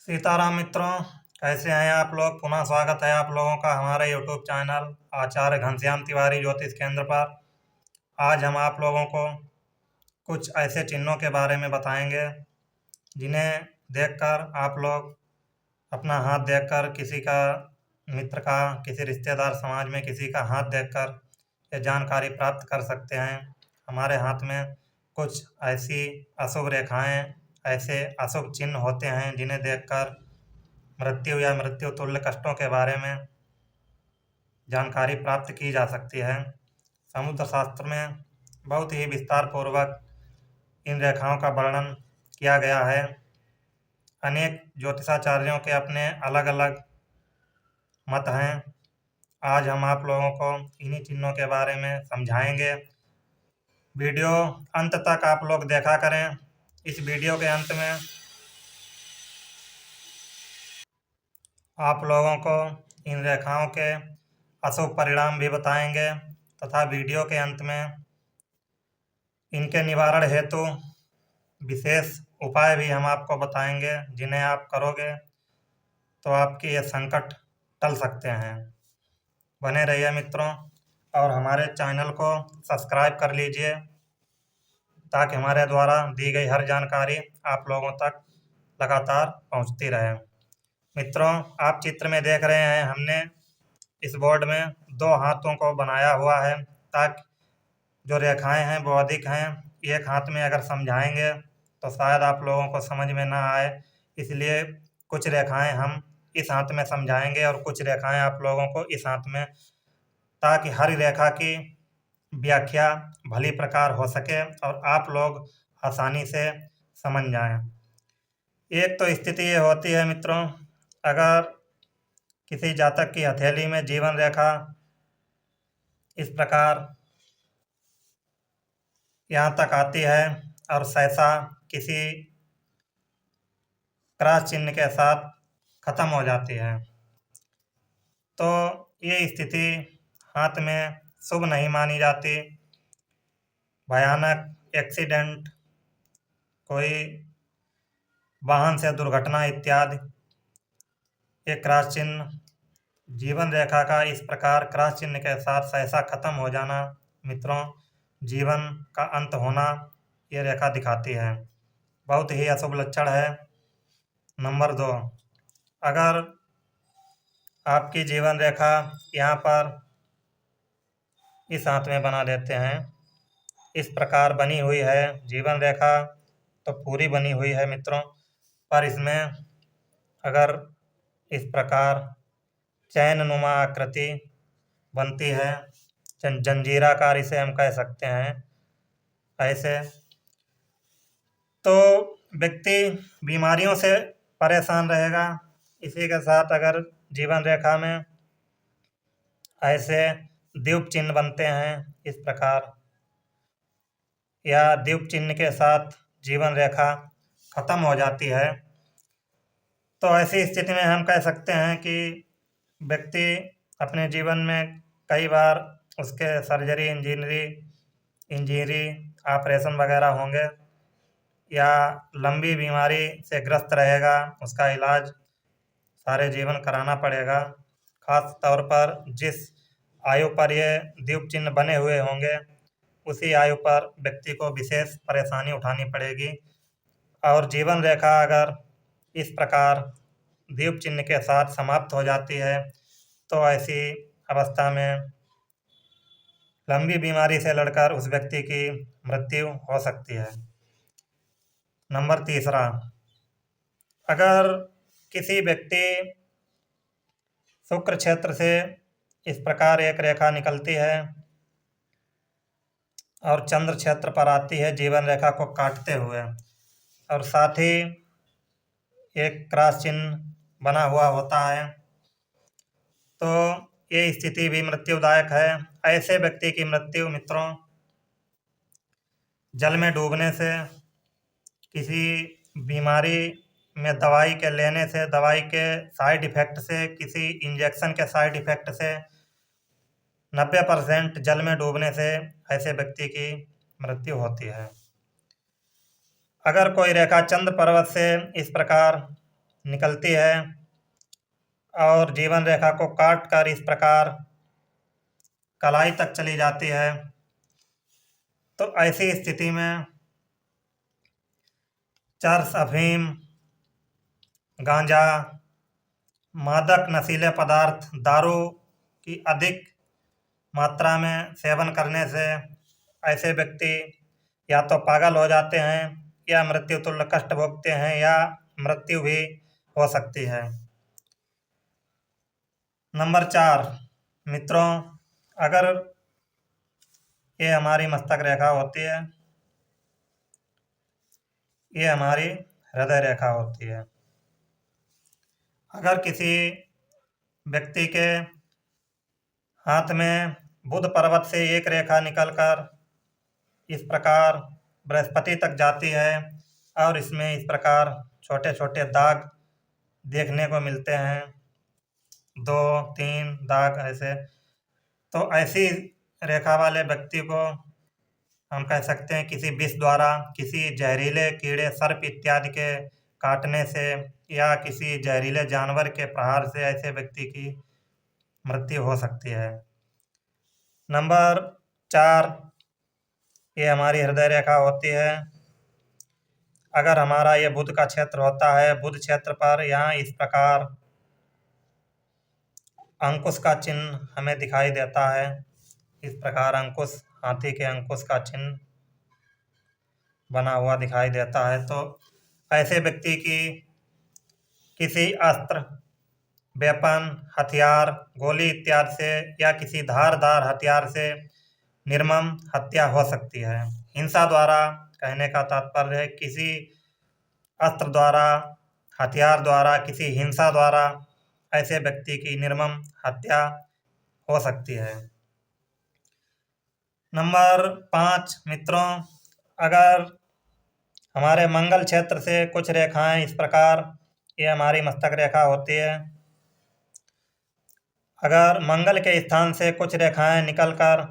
सीताराम मित्रों, कैसे हैं आप लोग। पुनः स्वागत है आप लोगों का हमारे यूट्यूब चैनल आचार्य घनश्याम तिवारी ज्योतिष केंद्र पर। आज हम आप लोगों को कुछ ऐसे चिन्हों के बारे में बताएंगे जिन्हें देखकर आप लोग अपना हाथ देखकर किसी का, मित्र का, किसी रिश्तेदार समाज में किसी का हाथ देखकर ये जानकारी प्राप्त कर सकते हैं। हमारे हाथ में कुछ ऐसी अशुभ रेखाएं, ऐसे अशुभ चिन्ह होते हैं जिन्हें देखकर मृत्यु या मृत्यु तुल्य कष्टों के बारे में जानकारी प्राप्त की जा सकती है। समुद्र शास्त्र में बहुत ही विस्तार पूर्वक इन रेखाओं का वर्णन किया गया है। अनेक ज्योतिषाचार्यों के अपने अलग अलग मत हैं। आज हम आप लोगों को इन्हीं चिन्हों के बारे में समझाएंगे। वीडियो अंत तक आप लोग देखा करें। इस वीडियो के अंत में आप लोगों को इन रेखाओं के अशुभ परिणाम भी बताएंगे तथा वीडियो के अंत में इनके निवारण हेतु विशेष उपाय भी हम आपको बताएंगे, जिन्हें आप करोगे तो आपके ये संकट टल सकते हैं। बने रहिए मित्रों और हमारे चैनल को सब्सक्राइब कर लीजिए ताकि हमारे द्वारा दी गई हर जानकारी आप लोगों तक लगातार पहुंचती रहे। मित्रों, आप चित्र में देख रहे हैं, हमने इस बोर्ड में दो हाथों को बनाया हुआ है ताकि जो रेखाएं हैं वो अधिक हैं। एक हाथ में अगर समझाएंगे तो शायद आप लोगों को समझ में ना आए, इसलिए कुछ रेखाएं हम इस हाथ में समझाएंगे और कुछ रेखाएं आप लोगों को इस हाथ में, ताकि हर रेखा की व्याख्या भली प्रकार हो सके और आप लोग आसानी से समझ जाएं। एक तो स्थिति ये होती है मित्रों, अगर किसी जातक की हथेली में जीवन रेखा इस प्रकार यहाँ तक आती है और सहसा किसी क्रॉस चिन्ह के साथ खत्म हो जाती है, तो ये स्थिति हाथ में शुभ नहीं मानी जाती। भयानक एक्सीडेंट, कोई वाहन से दुर्घटना इत्यादि। ये क्रॉस चिन्ह, जीवन रेखा का इस प्रकार क्रॉस चिन्ह के साथ सहसा खत्म हो जाना मित्रों, जीवन का अंत होना ये रेखा दिखाती है। बहुत ही अशुभ लक्षण है। नंबर 2, अगर आपकी जीवन रेखा यहाँ पर इस हाथ में बना देते हैं, इस प्रकार बनी हुई है जीवन रेखा, तो पूरी बनी हुई है मित्रों, पर इसमें अगर इस प्रकार चैन नुमा आकृति बनती है, जंजीराकार इसे हम कह सकते हैं, ऐसे तो व्यक्ति बीमारियों से परेशान रहेगा। इसी के साथ अगर जीवन रेखा में ऐसे द्वीप चिन्ह बनते हैं इस प्रकार, या द्वीप चिन्ह के साथ जीवन रेखा खत्म हो जाती है, तो ऐसी स्थिति में हम कह सकते हैं कि व्यक्ति अपने जीवन में कई बार उसके सर्जरी, इंजीरी, ऑपरेशन वगैरह होंगे, या लंबी बीमारी से ग्रस्त रहेगा, उसका इलाज सारे जीवन कराना पड़ेगा। खास तौर पर जिस आयु पर ये द्वीप चिन्ह बने हुए होंगे उसी आयु पर व्यक्ति को विशेष परेशानी उठानी पड़ेगी। और जीवन रेखा अगर इस प्रकार द्वीप चिन्ह के साथ समाप्त हो जाती है तो ऐसी अवस्था में लंबी बीमारी से लड़कर उस व्यक्ति की मृत्यु हो सकती है। नंबर 3, अगर किसी व्यक्ति शुक्र क्षेत्र से इस प्रकार एक रेखा निकलती है और चंद्र क्षेत्र पर आती है जीवन रेखा को काटते हुए, और साथ ही एक क्रॉस चिन्ह बना हुआ होता है, तो ये स्थिति भी मृत्युदायक है। ऐसे व्यक्ति की मृत्यु मित्रों जल में डूबने से, किसी बीमारी में दवाई के लेने से, दवाई के साइड इफ़ेक्ट से, किसी इंजेक्शन के साइड इफ़ेक्ट से 90% जल में डूबने से ऐसे व्यक्ति की मृत्यु होती है। अगर कोई रेखा चंद्र पर्वत से इस प्रकार निकलती है और जीवन रेखा को काट कर इस प्रकार कलाई तक चली जाती है, तो ऐसी स्थिति में चरस, अफीम, गांजा, मादक नशीले पदार्थ, दारू की अधिक मात्रा में सेवन करने से ऐसे व्यक्ति या तो पागल हो जाते हैं या मृत्यु तुल्य कष्ट भोगते हैं या मृत्यु भी हो सकती है। नंबर 4 मित्रों, अगर ये हमारी मस्तक रेखा होती है, ये हमारी हृदय रेखा होती है। अगर किसी व्यक्ति के हाथ में बुध पर्वत से एक रेखा निकलकर इस प्रकार बृहस्पति तक जाती है और इसमें इस प्रकार छोटे छोटे दाग देखने को मिलते हैं, 2-3 दाग ऐसे, तो ऐसी रेखा वाले व्यक्ति को हम कह सकते हैं किसी विष द्वारा, किसी जहरीले कीड़े, सर्प इत्यादि के काटने से या किसी जहरीले जानवर के प्रहार से ऐसे व्यक्ति की मृत्यु हो सकती है। नंबर 4 ये हमारी हृदय रेखा होती है। अगर हमारा ये बुध का क्षेत्र होता है, बुध क्षेत्र पर यहाँ इस प्रकार अंकुश का चिन्ह हमें दिखाई देता है, इस प्रकार अंकुश, हाथी के अंकुश का चिन्ह बना हुआ दिखाई देता है, तो ऐसे व्यक्ति की किसी अस्त्र, वेपन, हथियार, गोली इत्यादि से या किसी धारदार हथियार से निर्मम हत्या हो सकती है। हिंसा द्वारा कहने का तात्पर्य है किसी अस्त्र द्वारा, हथियार द्वारा, किसी हिंसा द्वारा ऐसे व्यक्ति की निर्मम हत्या हो सकती है। नंबर 5 मित्रों, अगर हमारे मंगल क्षेत्र से कुछ रेखाएं इस प्रकार, ये हमारी मस्तक रेखा होती है। अगर मंगल के स्थान से कुछ रेखाएं निकलकर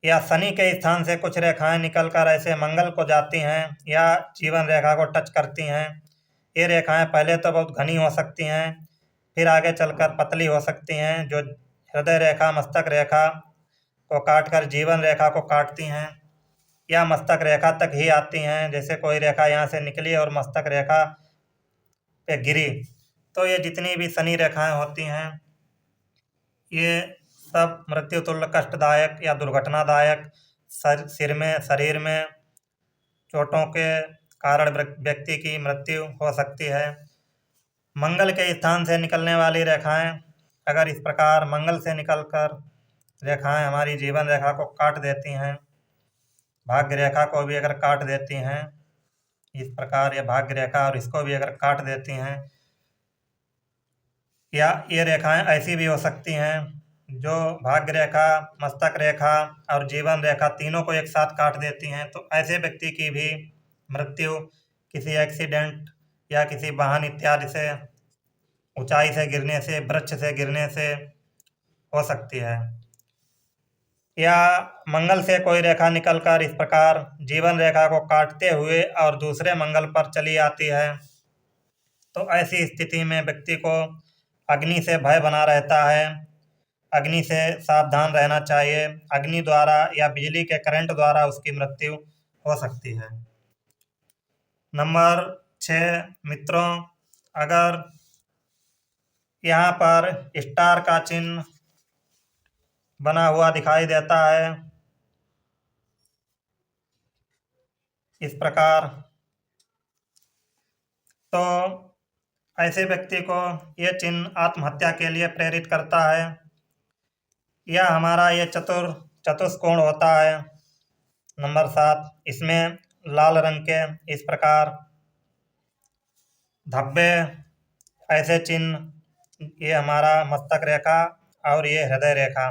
या शनि के स्थान से कुछ रेखाएं निकलकर ऐसे मंगल को जाती हैं या जीवन रेखा को टच करती हैं, ये रेखाएं पहले तो बहुत घनी हो सकती हैं, फिर आगे चलकर पतली हो सकती हैं, जो हृदय रेखा, मस्तक रेखा को काटकर जीवन रेखा को काटती हैं या मस्तक रेखा तक ही आती हैं। जैसे कोई रेखा यहाँ से निकली और मस्तक रेखा पे गिरी, तो ये जितनी भी शनि रेखाएं होती हैं ये सब मृत्यु तुल्य कष्टदायक या दुर्घटनादायक, शरीर में चोटों के कारण व्यक्ति की मृत्यु हो सकती है। मंगल के स्थान से निकलने वाली रेखाएं अगर इस प्रकार मंगल से निकलकर रेखाएं हमारी जीवन रेखा को काट देती हैं, भाग्य रेखा को भी अगर काट देती हैं इस प्रकार, ये भाग्य रेखा और इसको भी अगर काट देती हैं, या ये रेखाएं ऐसी भी हो सकती हैं जो भाग्य रेखा, मस्तक रेखा और जीवन रेखा तीनों को एक साथ काट देती हैं, तो ऐसे व्यक्ति की भी मृत्यु किसी एक्सीडेंट या किसी वाहन इत्यादि से, ऊंचाई से गिरने से, वृक्ष से गिरने से हो सकती है। या मंगल से कोई रेखा निकलकर इस प्रकार जीवन रेखा को काटते हुए और दूसरे मंगल पर चली आती है, तो ऐसी स्थिति में व्यक्ति को अग्नि से भय बना रहता है, अग्नि से सावधान रहना चाहिए। अग्नि द्वारा या बिजली के करंट द्वारा उसकी मृत्यु हो सकती है। नंबर 6 मित्रों, अगर यहाँ पर स्टार का चिन्ह बना हुआ दिखाई देता है इस प्रकार, तो ऐसे व्यक्ति को ये चिन्ह आत्महत्या के लिए प्रेरित करता है। यह हमारा ये चतुष्कोण होता है नंबर 7, इसमें लाल रंग के इस प्रकार धब्बे, ऐसे चिन्ह, ये हमारा मस्तक रेखा और ये हृदय रेखा,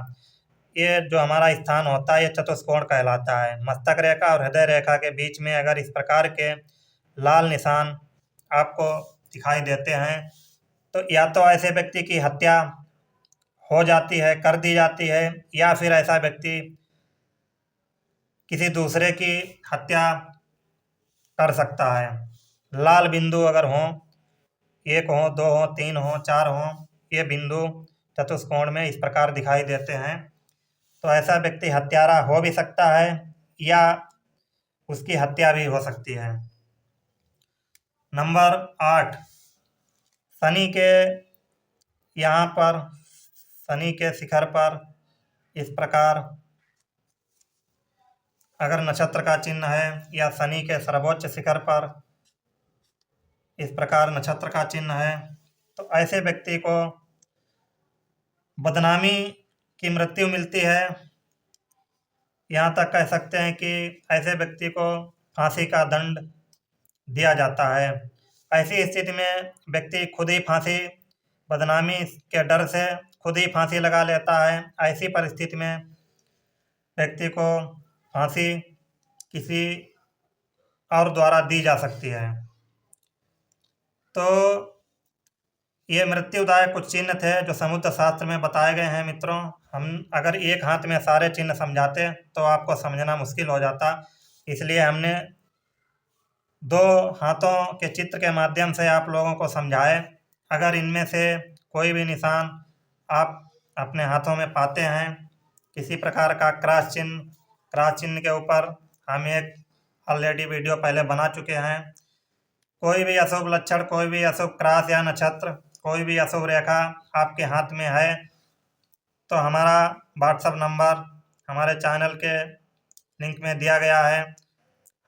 ये जो हमारा स्थान होता है ये चतुष्कोण कहलाता है। मस्तक रेखा और हृदय रेखा के बीच में अगर इस प्रकार के लाल निशान आपको दिखाई देते हैं, तो या तो ऐसे व्यक्ति की हत्या हो जाती है, कर दी जाती है, या फिर ऐसा व्यक्ति किसी दूसरे की हत्या कर सकता है। लाल बिंदु अगर हों, 1 हो, 2 हो, 3 हो, 4 हो, ये बिंदु चतुष्कोण में इस प्रकार दिखाई देते हैं, तो ऐसा व्यक्ति हत्यारा हो भी सकता है या उसकी हत्या भी हो सकती है। नंबर 8, शनि के यहाँ पर, शनि के शिखर पर इस प्रकार अगर नक्षत्र का चिन्ह है, या शनि के सर्वोच्च शिखर पर इस प्रकार नक्षत्र का चिन्ह है, तो ऐसे व्यक्ति को बदनामी की मृत्यु मिलती है। यहाँ तक कह सकते हैं कि ऐसे व्यक्ति को फांसी का दंड दिया जाता है। ऐसी स्थिति में व्यक्ति खुद ही फांसी, बदनामी के डर से खुद ही फांसी लगा लेता है। ऐसी परिस्थिति में व्यक्ति को फांसी किसी और द्वारा दी जा सकती है। तो ये मृत्युदायक कुछ चिन्ह थे जो समुद्र शास्त्र में बताए गए हैं मित्रों। हम अगर एक हाथ में सारे चिन्ह समझाते तो आपको समझना मुश्किल हो जाता, इसलिए हमने 2 हाथों के चित्र के माध्यम से आप लोगों को समझाए। अगर इनमें से कोई भी निशान आप अपने हाथों में पाते हैं, किसी प्रकार का क्रॉस चिन्ह के ऊपर हम एक ऑलरेडी वीडियो पहले बना चुके हैं। कोई भी अशुभ लक्षण, कोई भी अशुभ क्रॉस या नक्षत्र, कोई भी अशुभ रेखा आपके हाथ में है, तो हमारा व्हाट्सएप नंबर हमारे चैनल के लिंक में दिया गया है,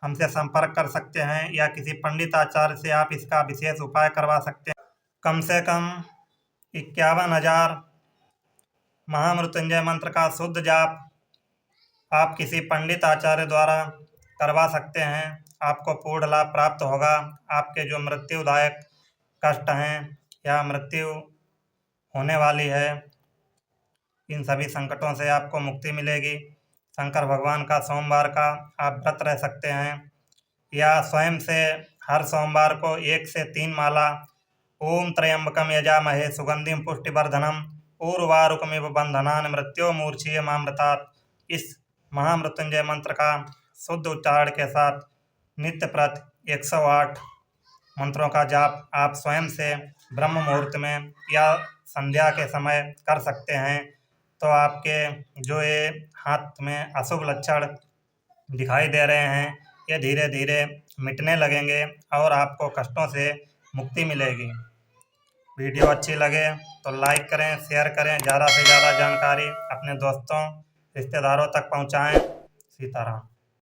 हमसे संपर्क कर सकते हैं, या किसी पंडित आचार्य से आप इसका विशेष उपाय करवा सकते हैं। कम से कम 51,000 महामृत्युंजय मंत्र का शुद्ध जाप आप किसी पंडित आचार्य द्वारा करवा सकते हैं। आपको पूर्ण लाभ प्राप्त होगा। आपके जो मृत्युदायक कष्ट हैं या मृत्यु होने वाली है, इन सभी संकटों से आपको मुक्ति मिलेगी। शंकर भगवान का सोमवार का आप व्रत रह सकते हैं, या स्वयं से हर सोमवार को 1 से 3 माला ओम त्र्यंबकम यजामहे सुगंधिम पुष्टिवर्धनम उर्वारुकमिव बंधनान मृत्योर्मुक्षीयमामृतात्, इस महामृत्युंजय मंत्र का शुद्ध उच्चारण के साथ नित्य प्रति 108 मंत्रों का जाप आप स्वयं से ब्रह्म मुहूर्त में या संध्या के समय कर सकते हैं। तो आपके जो ये हाथ में अशुभ लक्षण दिखाई दे रहे हैं, ये धीरे धीरे मिटने लगेंगे और आपको कष्टों से मुक्ति मिलेगी। वीडियो अच्छी लगे तो लाइक करें, शेयर करें, ज़्यादा से ज़्यादा जानकारी अपने दोस्तों, रिश्तेदारों तक पहुंचाएं। सीताराम।